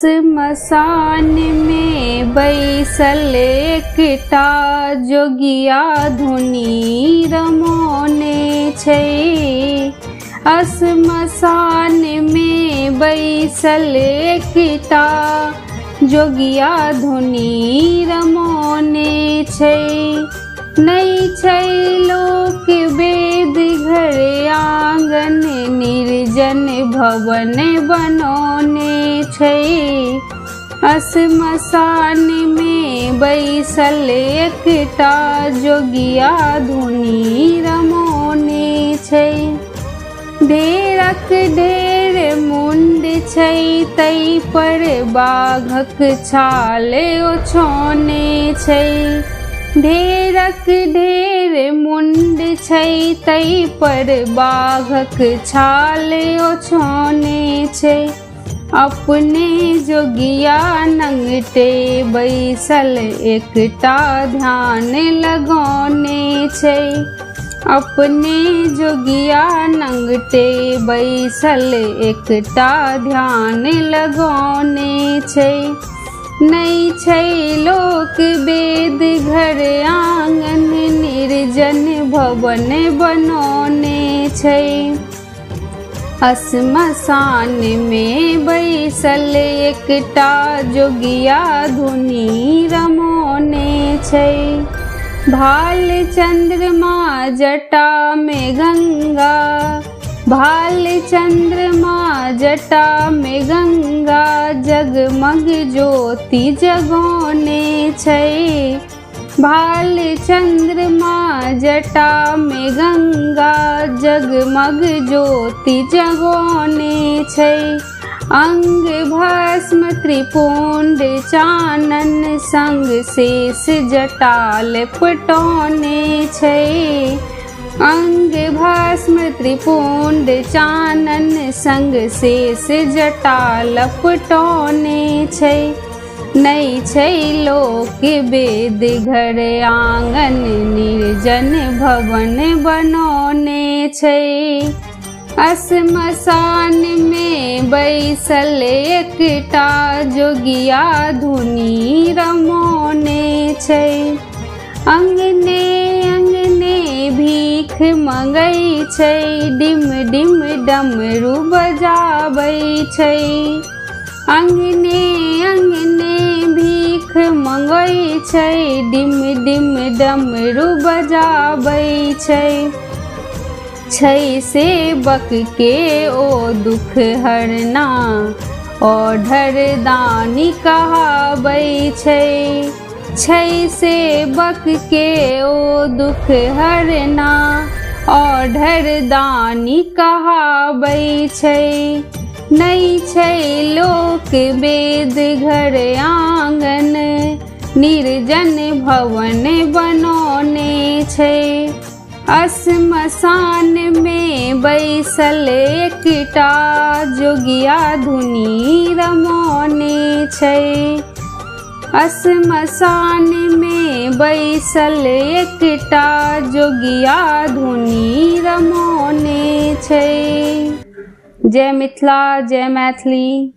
श्मशान में बैसल एकटा जोगिया धुनी रमौने छै। श्मशान में बैसल एकटा जोगिया धुनी रमौने छै। नहीं छै लोक वेद घर आंगन निर्जन भवन बनौने छै। श्मशान में बैसल एकटा जोगिया धुनी रमौने छै। ढेरक ढेर मुंड छै तै पर बाघक छाल ओछौने छै। ढेरक ढेर मुंड छै तै पर बाघक छाल ओछौने छै। अपने जोगिया नंगटे बैसल एकटा ध्यान लगौने छै। अपने जोगिया नंगटे बैसल एकटा ध्यान लगौने छै। नहीं छै लोक वेद घर आंगन निर्जन भवन बनौने छै। श्मशान में बैसल एकटा जोगिया धुनी रमौने छै। भाल चंद्रमा जटा में गंगा, भाल चंद्रमा जटा में गंगा जगमग ज्योति जगौने छै। भाल चंद्रमा जटा में गंगा जगमग ज्योति जगौने छै। अंग भस्म त्रिपुंड चानन संग शेष जटा लपटौने छै। अंग भस्म त्रिपुंड चानन संग शेष जटा लपटौने छै। नहीं छै लोक वेद घर आंगन निर्जन भवन बनौने छै। श्मशान में बैसल एकटा जोगिया धुनी रमौने छै। अंगने अंगने भीख मंगै छै, डिम डिम डमरू बजाबै छै। अंगने अंगने भीख मंगै छै, डिम डिम डमरू बजाबै छै। छै सेवक के ओ दुख हरना, ओढ़र दानी कहाबै छै। छै सेवक के ओ दुख हरना, ओढ़र दानी कहाबै छै। नहीं छै लोक वेद घर आंगन निर्जन भवन बनौने छै। श्मशान में बैसल एकटा जोगिया धुनी रमौने छै। श्मशान में बैसल एकटा जोगिया धुनी रमौने छै। जय मिथिला, जय मैथिली।